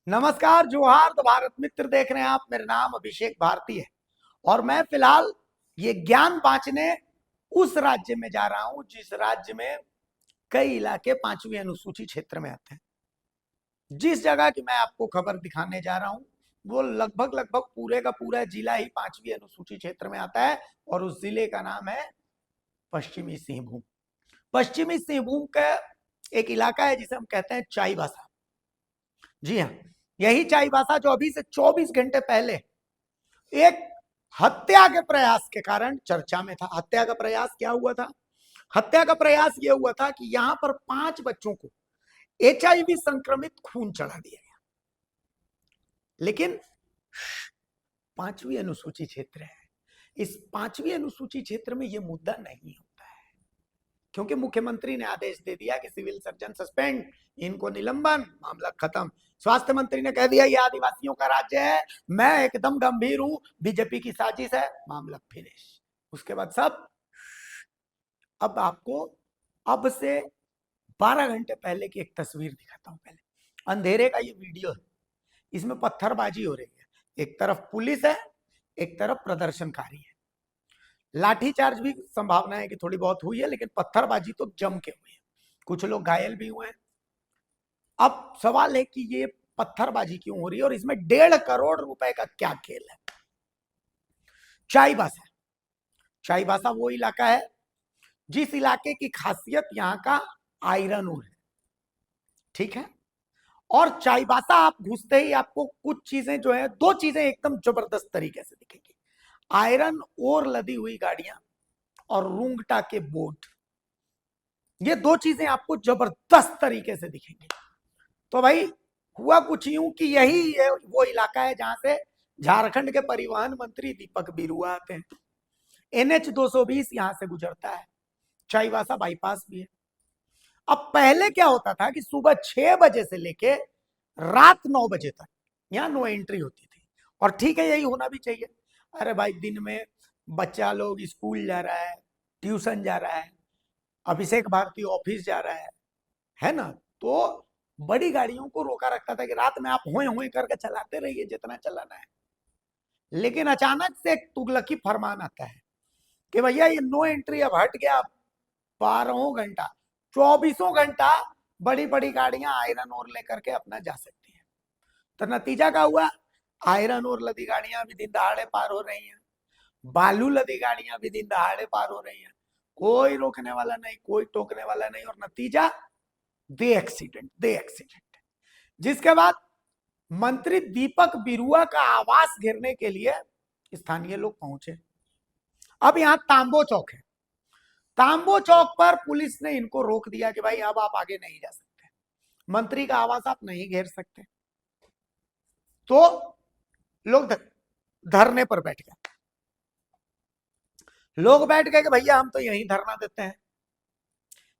नमस्कार, जोहार। तो भारत मित्र देख रहे हैं आप। मेरा नाम अभिषेक भारती है और मैं फिलहाल ये ज्ञान बांटने उस राज्य में जा रहा हूं जिस राज्य में कई इलाके पांचवी अनुसूची क्षेत्र में आते हैं। जिस जगह की मैं आपको खबर दिखाने जा रहा हूं वो लगभग लगभग पूरे का पूरा जिला ही पांचवी अनुसूची क्षेत्र में आता है और उस जिले का नाम है पश्चिमी सिंहभूम। पश्चिमी सिंहभूम का एक इलाका है जिसे हम कहते हैं चाईबासा। जी हाँ, यही चाईबासा जो अभी से 24 घंटे पहले एक हत्या के प्रयास के कारण चर्चा में था। हत्या का प्रयास क्या हुआ था? हत्या का प्रयास यह हुआ था कि यहां पर 5 बच्चों को HIV संक्रमित खून चढ़ा दिया गया। लेकिन पांचवी अनुसूची क्षेत्र है, इस पांचवी अनुसूची क्षेत्र में यह मुद्दा नहीं होता है क्योंकि मुख्यमंत्री ने आदेश दे दिया कि सिविल सर्जन सस्पेंड, इनको निलंबन, मामला खत्म। स्वास्थ्य मंत्री ने कह दिया ये आदिवासियों का राज्य है, मैं एकदम गंभीर हूं, बीजेपी की साजिश है, मामला फिनिश। उसके बाद सब अब आपको अब से 12 घंटे पहले की एक तस्वीर दिखाता हूं। पहले अंधेरे का ये वीडियो है, इसमें पत्थरबाजी हो रही है। एक तरफ पुलिस है, एक तरफ प्रदर्शनकारी है। लाठीचार्ज भी संभावना है कि थोड़ी बहुत हुई है, लेकिन पत्थरबाजी तो जम के हुई है। कुछ लोग घायल भी हुए हैं। अब सवाल है कि ये पत्थरबाजी क्यों हो रही है और इसमें 1.5 करोड़ रुपए का क्या खेल है? चाईबासा, चाईबासा वो इलाका है जिस इलाके की खासियत यहां का आयरन ओर है। ठीक है, और चाईबासा आप घुसते ही आपको कुछ चीजें जो है, 2 चीजें एकदम जबरदस्त तरीके से दिखेंगी। आयरन ओर लदी हुई गाड़ियां और रूंगटा के बोट, ये 2 चीजें आपको जबरदस्त तरीके से दिखेंगी। तो भाई हुआ कुछ यूं कि यही है वो इलाका है जहां से झारखंड के परिवहन मंत्री दीपक बिरुआ आते हैं। NH 220 यहां से गुजरता है, चाईबासा बाईपास भी है। अब पहले क्या होता था कि सुबह 6 बजे से लेके रात 9 बजे तक यहाँ नो एंट्री होती थी। और ठीक है, यही होना भी चाहिए। अरे भाई, दिन में बच्चा लोग स्कूल जा रहा है, ट्यूशन जा रहा है, अभिषेक भारती ऑफिस जा रहा है ना? तो बड़ी गाड़ियों को रोका रखता था कि रात में आप होए होए करके चलाते रहिए जितना चलाना है। लेकिन अचानक से एक तुगलकी फरमान आता है कि भैया ये नो एंट्री अब हट गया। 12 घंटा 24 घंटा बड़ी बड़ी गाड़ियां आयरन ओर लेकर के अपना जा सकती हैं। तो नतीजा क्या हुआ? आयरन ओर लदी गाड़ियां भी दिन दहाड़े पार हो रही हैं, बालू लदी गाड़ियां भी दिन दहाड़े पार हो रही हैं। कोई रोकने वाला नहीं, कोई टोकने वाला नहीं, और नतीजा दे एक्सीडेंट। जिसके बाद मंत्री दीपक बिरुआ का आवास घेरने के लिए स्थानीय लोग पहुंचे। अब यहां तांबो चौक है, तांबो चौक पर पुलिस ने इनको रोक दिया कि भाई अब आप आगे नहीं जा सकते, मंत्री का आवास आप नहीं घेर सकते। तो लोग धरने पर बैठ गए। लोग बैठ गए कि भैया हम तो यहीं धरना देते हैं।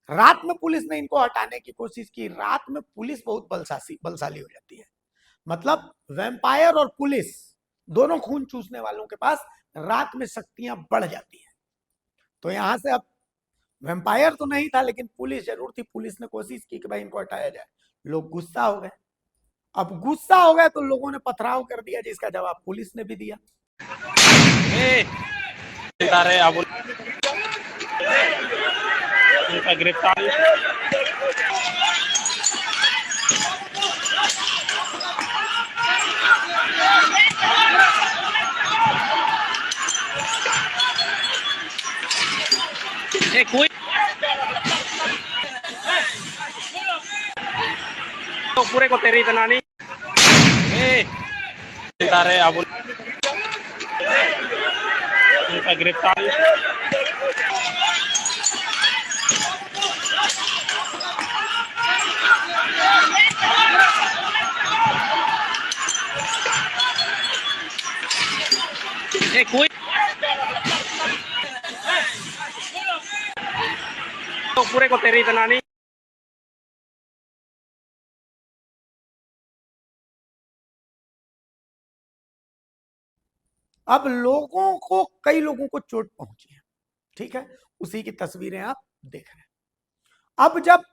रात में पुलिस ने इनको हटाने की कोशिश की। रात में पुलिस बहुत बलशाली हो जाती है। मतलब वैम्पायर और पुलिस दोनों खून चूसने वालों के पास रात में शक्तियां बढ़ जाती हैं। तो यहां से अब वैम्पायर तो नहीं था, लेकिन पुलिस जरूर थी। पुलिस ने कोशिश की कि भाई इनको हटाया जाए। लोग गुस्सा हो गए। अब गुस्सा हो गए तो लोगों ने पथराव कर दिया, जिसका जवाब पुलिस ने भी दिया। गिरफ्तारी कोई तो पूरे को तेरी इतना नहीं गिरफ्तारी कोई तो पूरे को तेरी इतना नहीं। अब लोगों को, कई लोगों को चोट पहुंची है। ठीक है, उसी की तस्वीरें आप देख रहे हैं। अब जब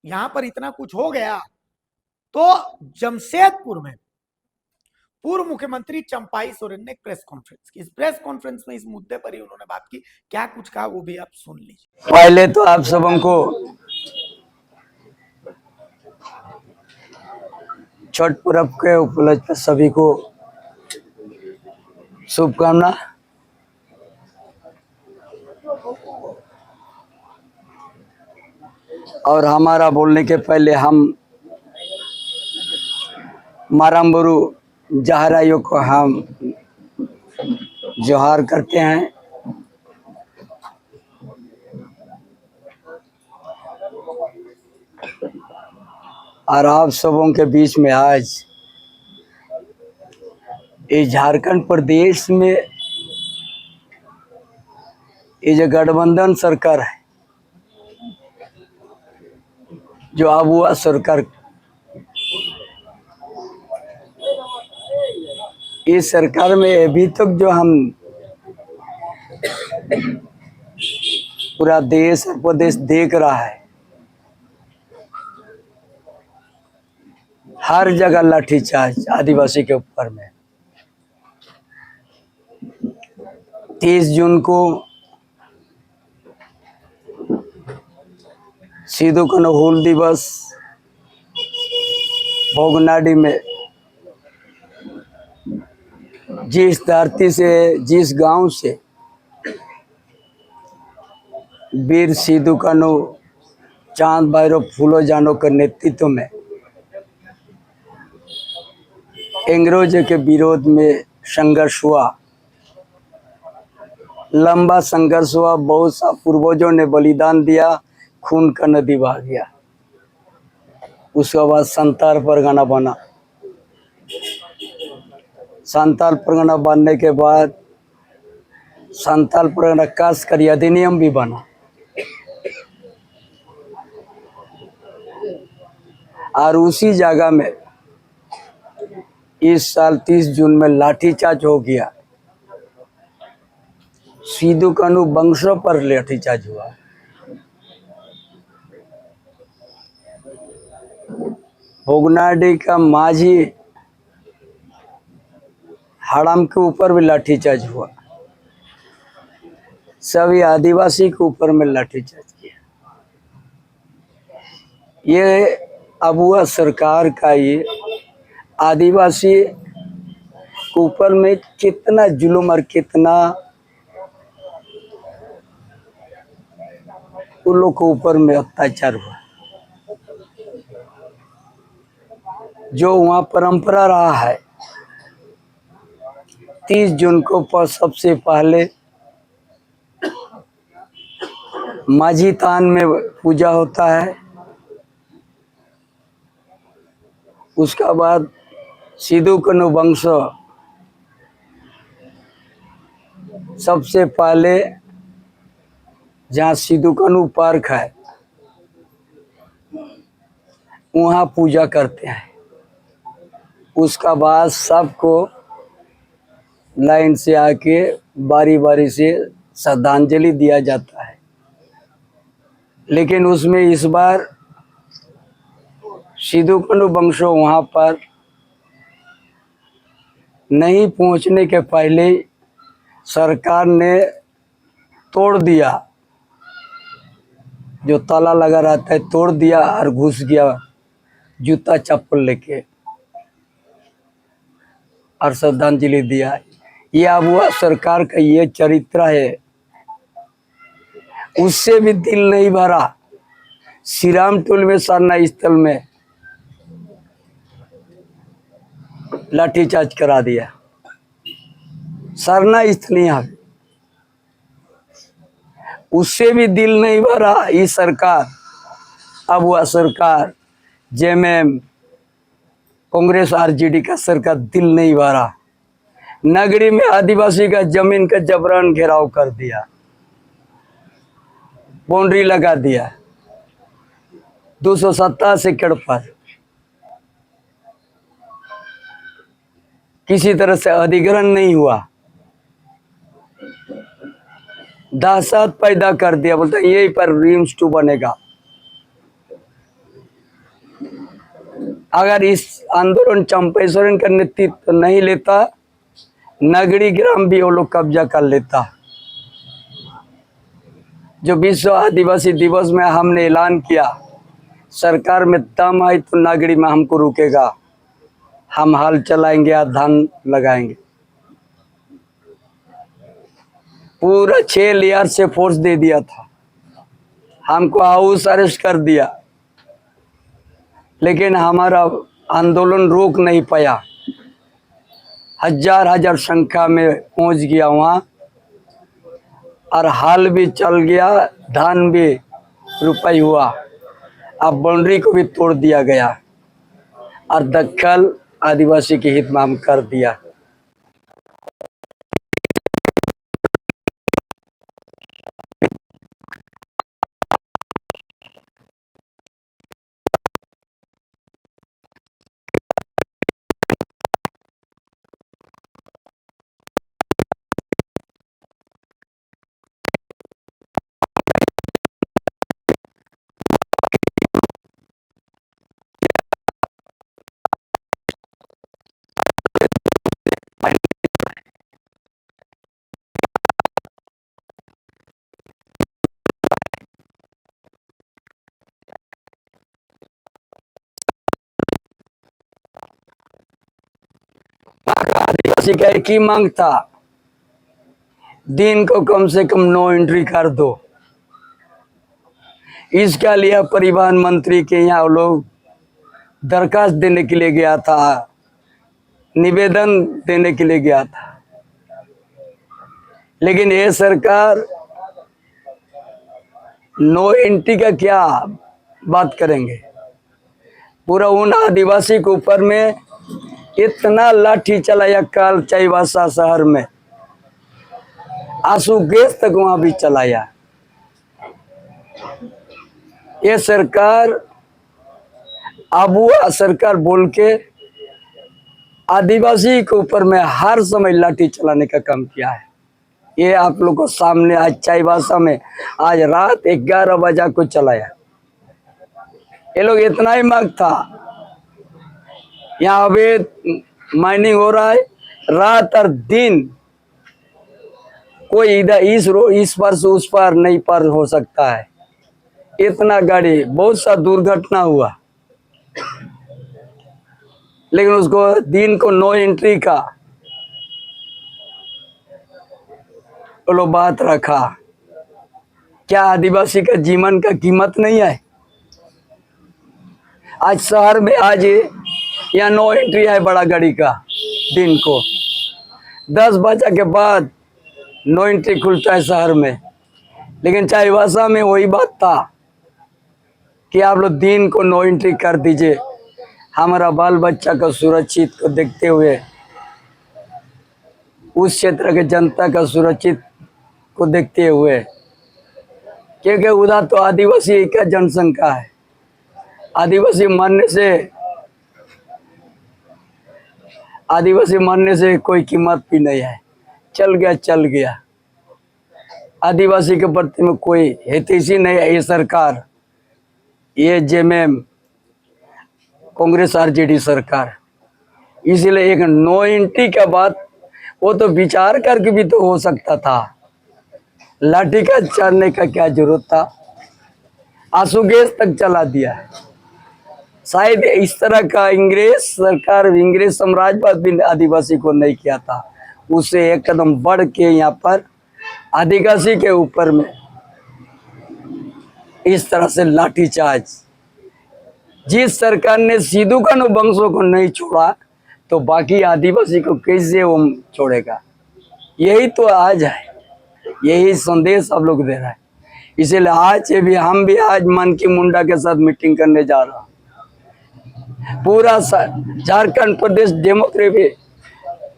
यहां पर इतना कुछ हो गया तो जमशेदपुर में पूर्व मुख्यमंत्री चंपाई सोरेन ने एक प्रेस कॉन्फ्रेंस की। इस प्रेस कॉन्फ्रेंस में इस मुद्दे पर ही उन्होंने बात की। क्या कुछ कहा वो भी आप सुन लीजिए। पहले तो आप सबों को छठ पर्व के उपलक्ष्य पर सभी को शुभकामना। और हमारा बोलने के पहले हम माराम्बरू जहराइयों को हम जोहार करते हैं। और आप सबों के बीच में आज इस झारखंड प्रदेश में ये जो गठबंधन सरकार है, जो अब हुआ सरकार, इस सरकार में अभी तक जो हम पूरा देश और प्रदेश देख रहा है, हर जगह लाठीचार्ज आदिवासी के ऊपर में। 30 जून को सिद्धू कान्हू हूल दिवस भोगनाडी में जिस धरती से, जिस गांव से वीर सिद्धू कान्हू चांद भैरव फूलो जानो के नेतृत्व में अंग्रेजों के विरोध में संघर्ष हुआ, लंबा संघर्ष हुआ। बहुत सा पूर्वजों ने बलिदान दिया, खून का नदी बह गया। उसके बाद संताल परगना बना। संताल परगना बनने के बाद संताल परगना कास्ट कर अधिनियम भी बना। और उसी जगह में इस साल 30 जून में लाठीचार्ज हो गया। सिद्धू कान्हू वंशों पर लाठीचार्ज हुआ। भोगनाडी का माझी हड़म के ऊपर भी लाठीचार्ज हुआ। सभी आदिवासी के ऊपर में लाठीचार्ज किया। ये अब हुआ सरकार का, ये आदिवासी के ऊपर में कितना जुल्म और कितना उन लोग के ऊपर में अत्याचार हुआ। जो वहाँ परंपरा रहा है, 30 जून को सबसे पहले माझी तान में पूजा होता है। उसका बाद सिद्धू कान्हू वंश सबसे पहले जहाँ सिद्धू कान्हू पार्क है वहाँ पूजा करते हैं। उसका बाद सबको लाइन से आके बारी बारी से श्रद्धांजलि दिया जाता है। लेकिन उसमें इस बार सिद्धू कान्हू वंशो वहाँ पर नहीं पहुँचने के पहले सरकार ने तोड़ दिया, जो ताला लगा रहता है तोड़ दिया और घुस गया जूता चप्पल लेके और श्रद्धांजलि दिया। ये अब हुआ सरकार का ये चरित्र है। उससे भी दिल नहीं भरा। श्रीराम टोल में सरना स्थल में लाठीचार्ज करा दिया। सरना स्थल यहाँ, उससे भी दिल नहीं भरा। ये सरकार अब हुआ सरकार जेएमएम कांग्रेस आरजेडी का सरकार, दिल नहीं भरा। नगरी में आदिवासी का जमीन का जबरन घेराव कर दिया, बाउंड्री लगा दिया 227 एकड़ पर। किसी तरह से अधिग्रहण नहीं हुआ। दहशत पैदा कर दिया। बोलता यही पर रिम्स 2 बनेगा। अगर इस आंदोलन चंपा सोरेन का नेतृत्व नहीं लेता, नगरी ग्राम भी वो लोग कब्जा कर लेता। जो विश्व आदिवासी दिवस में हमने ऐलान किया, सरकार में दम आई तो नगरी में हमको रुकेगा, हम हल चलाएंगे या धान लगाएंगे। पूरा 6 लेयर से फोर्स दे दिया था, हमको हाउस अरेस्ट कर दिया, लेकिन हमारा आंदोलन रोक नहीं पाया। हजार संख्या में पहुंच गया वहाँ, और हाल भी चल गया, धान भी रुपाई हुआ। अब बाउंड्री को भी तोड़ दिया गया और दखल आदिवासी के हित में हम कर दिया। आदिवासी का एक ही मांग था, दिन को कम से कम नो एंट्री कर दो। इसके लिए परिवहन मंत्री के यहाँ लोग दरखास्त देने के लिए गया था, निवेदन देने के लिए गया था, लेकिन ये सरकार नो एंट्री का क्या बात करेंगे। पूरा उन आदिवासी के ऊपर में इतना लाठी चलाया, कल चाईबासा शहर में आंसू गैस तक वहां भी चलाया। ये सरकार अबुआ सरकार बोल के आदिवासी के ऊपर में हर समय लाठी चलाने का काम किया है। ये आप लोग को सामने आज चाईबासा में आज रात 11 बजे को चलाया। ये लोग इतना ही मांग था, यहाँ अवैध माइनिंग हो रहा है, रात और दिन कोई इधर इस पार से उस पार नहीं पार हो सकता है। इतना गाड़ी, बहुत सा दुर्घटना हुआ, लेकिन उसको दिन को नो एंट्री का वो लोग बात रखा। क्या आदिवासी का जीवन का कीमत नहीं है? आज शहर में आज यहाँ नो एंट्री है बड़ा गाड़ी का, दिन को 10 बजे के बाद नो एंट्री खुलता है शहर में। लेकिन चाईबासा में वही बात था कि आप लोग दिन को नो एंट्री कर दीजिए, हमारा बाल बच्चा का सुरक्षित को देखते हुए, उस क्षेत्र के जनता का सुरक्षित को देखते हुए, क्योंकि उधर तो आदिवासी का जनसंख्या है। आदिवासी मरने से कोई कीमत भी नहीं है। चल गया। आदिवासी के प्रति में कोई हितैषी नहीं है ये सरकार, ये जेएमएम कांग्रेस आरजेडी सरकार। इसलिए एक नो एंट्री का बात वो तो विचार करके भी तो हो सकता था, लाठी का चढ़ने का क्या जरूरत था? आंसू गैस तक चला दिया। शायद इस तरह का अंग्रेज सरकार, अंग्रेज साम्राज्यवाद भी आदिवासी को नहीं किया था। उसे एक कदम बढ़ के यहाँ पर आदिवासी के ऊपर में इस तरह से लाठीचार्ज। जिस सरकार ने सिद्धू कान्हू वंशों को नहीं छोड़ा, तो बाकी आदिवासी को कैसे वो छोड़ेगा? यही तो आज है, यही संदेश आप लोग दे रहा है। इसीलिए आज भी हम भी आज मन की मुंडा के साथ मीटिंग करने जा रहा हूँ। पूरा झारखंड प्रदेश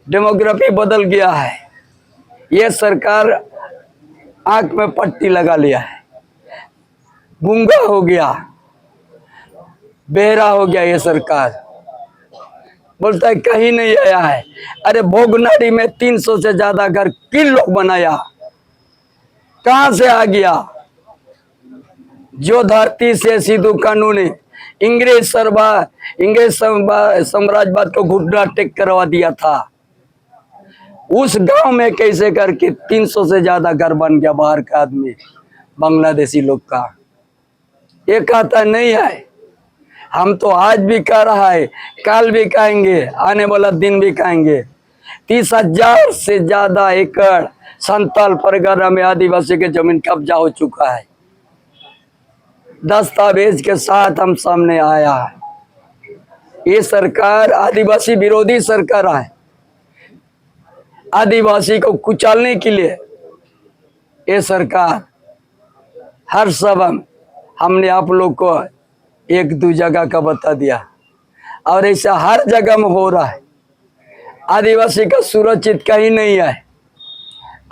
डेमोग्राफी बदल गया है। ये सरकार आंख में पट्टी लगा लिया है, गूंगा हो गया, बेहरा हो गया। ये सरकार बोलता है कहीं नहीं आया है। अरे भोगनाडी में 300 से ज्यादा घर किन लोग बनाया, कहां से आ गया? जो धरती से सिद्धू कान्हू ने इंग्रेज साम्राज्यवाद को घुटना टेक करवा दिया था। उस गांव में कैसे करके 300 से ज्यादा घर बन गया बाहर का आदमी, बांग्लादेशी लोग का। ये कहता नहीं है, हम तो आज भी कह रहा है, कल भी कहेंगे, आने वाला दिन भी कहेंगे। 30,000 से ज्यादा एकड़ संताल परगना में आदिवासी के जमीन कब्जा हो चुका है। दस्तावेज के साथ हम सामने आया है। ये सरकार आदिवासी विरोधी सरकार है। आदिवासी को कुचलने के लिए ये सरकार हर सबब हमने आप लोग को एक दो जगह का बता दिया, और ऐसा हर जगह में हो रहा है। आदिवासी का सुरक्षित कहीं नहीं है,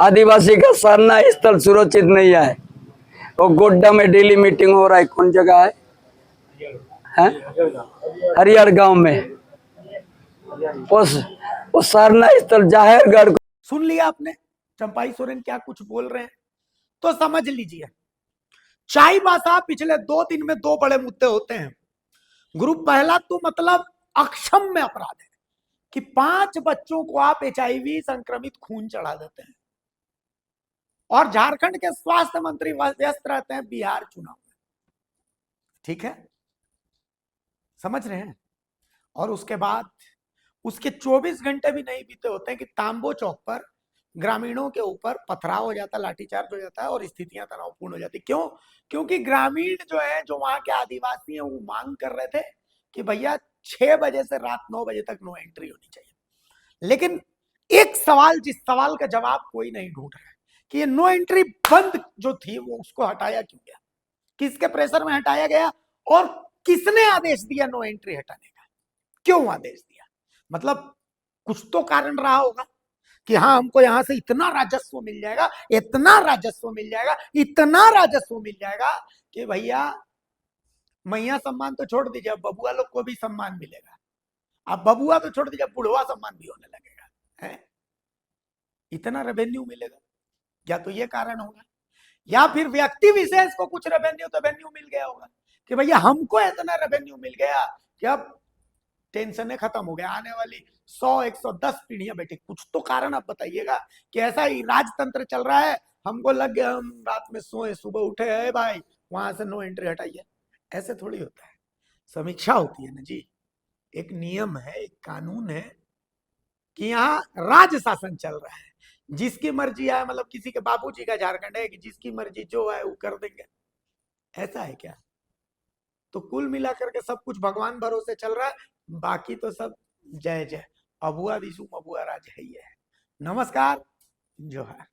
आदिवासी का सरना स्थल सुरक्षित नहीं है। वो गोड्डा में डेली मीटिंग हो रहा है, कौन जगह है? हरियर गांव में वो सरना स्थल जाहिर को सुन लिया आपने चंपाई सोरेन क्या कुछ बोल रहे हैं, तो समझ लीजिए। चाईबासा पिछले 2 दिन में 2 बड़े मुद्दे होते हैं। ग्रुप पहला तो मतलब अक्षम्य अपराध है कि 5 बच्चों को आप HIV संक्रमित खून चढ़ा देते हैं, और झारखंड के स्वास्थ्य मंत्री व्यस्त रहते हैं बिहार चुनाव में। ठीक है, समझ रहे हैं। और उसके बाद उसके 24 घंटे भी नहीं बीते होते हैं कि तांबो चौक पर ग्रामीणों के ऊपर पथराव हो जाता है, लाठीचार्ज हो जाता है और स्थितियां तनावपूर्ण हो जाती। क्यों? क्योंकि ग्रामीण जो है, जो वहां के आदिवासी हैं, वो मांग कर रहे थे कि भैया 6 बजे से रात 9 बजे तक नो एंट्री होनी चाहिए। लेकिन एक सवाल, जिस सवाल का जवाब कोई नहीं ढूंढ रहा है कि ये नो एंट्री बंद जो थी वो उसको हटाया क्यों गया, किसके प्रेशर में हटाया गया, और किसने आदेश दिया नो एंट्री हटाने का, क्यों आदेश दिया। मतलब कुछ तो कारण रहा होगा कि हाँ, हमको यहां से इतना राजस्व मिल जाएगा, इतना राजस्व मिल जाएगा, इतना राजस्व मिल जाएगा कि भैया मैया सम्मान तो छोड़ दीजिए, बबुआ लोग को भी सम्मान मिलेगा। अब बबुआ तो छोड़ दीजिए, बुढ़वा सम्मान भी होने लगेगा, है इतना रेवेन्यू मिलेगा। या तो ये कारण होगा, या फिर व्यक्ति विशेष को कुछ रेवेन्यू मिल गया होगा कि भैया हमको इतना रेवेन्यू मिल गया कि अब टेंशन खत्म हो गया, आने वाली 100-110 पीढ़ियां बेटी। कुछ तो कारण आप बताइएगा कि ऐसा ही राजतंत्र चल रहा है, हमको लग गया हम रात में सोए सुबह उठे है भाई वहां से नो एंट्री हटाइए। ऐसे थोड़ी होता है, समीक्षा होती है ना जी। एक नियम है, एक कानून है कि यहाँ राज शासन चल रहा है, जिसकी मर्जी आए, मतलब किसी के बाबूजी का झारखंड है कि जिसकी मर्जी जो है वो कर देंगे, ऐसा है क्या? तो कुल मिलाकर के सब कुछ भगवान भरोसे चल रहा है, बाकी तो सब जय जय। अबुआ दिशु अबुआ राज है ही है। नमस्कार, जोहार।